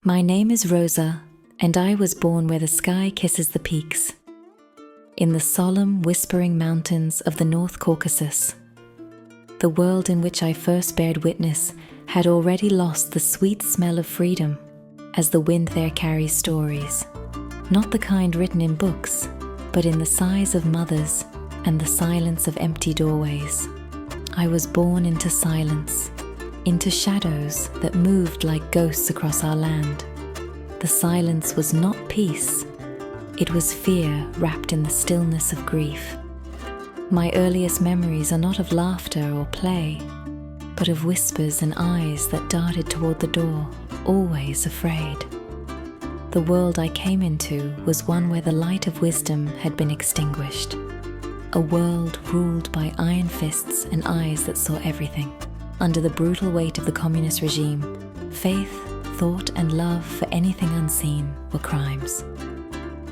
My name is Rosa, and I was born where the sky kisses the peaks, in the solemn, whispering mountains of the North Caucasus. The world in which I first bared witness had already lost the sweet smell of freedom, as the wind there carries stories, not the kind written in books, but in the sighs of mothers and the silence of empty doorways. I was born into silence, into shadows that moved like ghosts across our land. The silence was not peace, it was fear wrapped in the stillness of grief. My earliest memories are not of laughter or play, but of whispers and eyes that darted toward the door, always afraid. The world I came into was one where the light of wisdom had been extinguished, a world ruled by iron fists and eyes that saw everything. Under the brutal weight of the communist regime, faith, thought, and love for anything unseen were crimes.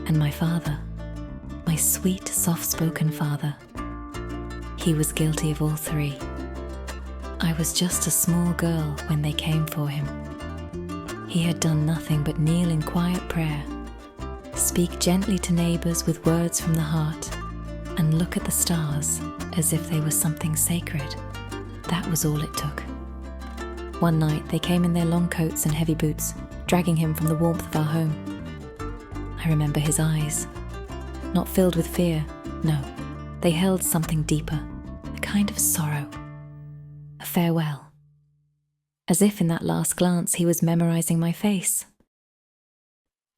And my father, my sweet, soft-spoken father, he was guilty of all three. I was just a small girl when they came for him. He had done nothing but kneel in quiet prayer, speak gently to neighbors with words from the heart, and look at the stars as if they were something sacred. That was all it took. One night they came in their long coats and heavy boots, dragging him from the warmth of our home. I remember his eyes, not filled with fear, no, they held something deeper, a kind of sorrow, a farewell. As if in that last glance he was memorizing my face,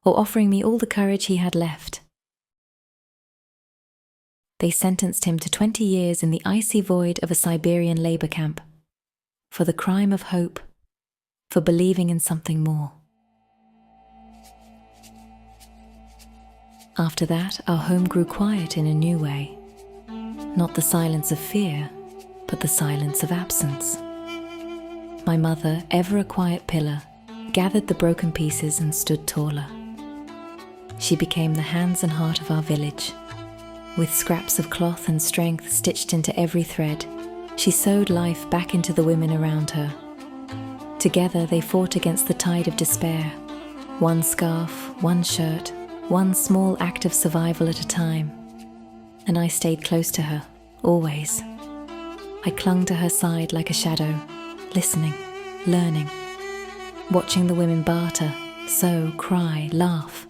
or offering me all the courage he had left. They sentenced him to 20 years in the icy void of a Siberian labor camp, for the crime of hope, for believing in something more. After that, our home grew quiet in a new way. Not the silence of fear, but the silence of absence. My mother, ever a quiet pillar, gathered the broken pieces and stood taller. She became the hands and heart of our village. With scraps of cloth and strength stitched into every thread, she sewed life back into the women around her. Together they fought against the tide of despair. One scarf, one shirt, one small act of survival at a time. And I stayed close to her, always. I clung to her side like a shadow, listening, learning, watching the women barter, sew, cry, laugh,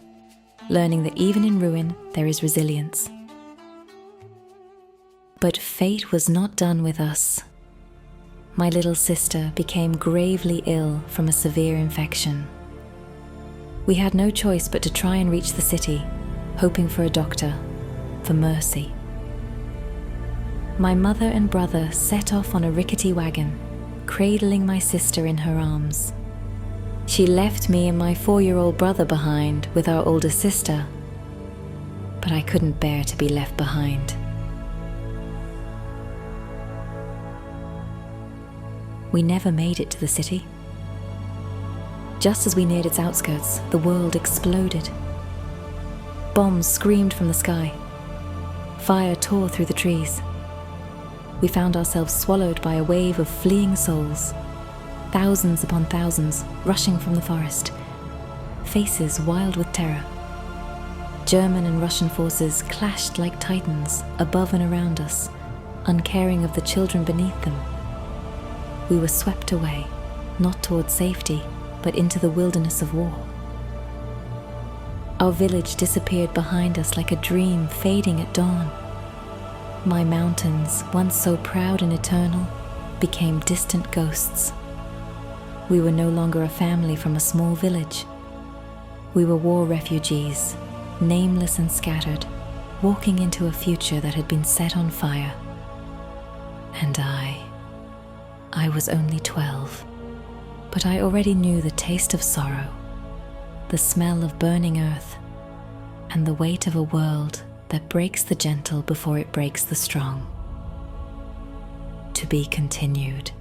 learning that even in ruin there is resilience. But fate was not done with us. My little sister became gravely ill from a severe infection. We had no choice but to try and reach the city, hoping for a doctor, for mercy. My mother and brother set off on a rickety wagon, cradling my sister in her arms. She left me and my 4-year-old brother behind with our older sister, but I couldn't bear to be left behind. We never made it to the city. Just as we neared its outskirts, the world exploded. Bombs screamed from the sky. Fire tore through the trees. We found ourselves swallowed by a wave of fleeing souls, thousands upon thousands rushing from the forest, faces wild with terror. German and Russian forces clashed like titans above and around us, uncaring of the children beneath them. We were swept away, not toward safety, but into the wilderness of war. Our village disappeared behind us like a dream fading at dawn. My mountains, once so proud and eternal, became distant ghosts. We were no longer a family from a small village. We were war refugees, nameless and scattered, walking into a future that had been set on fire. And I was only 12, but I already knew the taste of sorrow, the smell of burning earth, and the weight of a world that breaks the gentle before it breaks the strong. To be continued.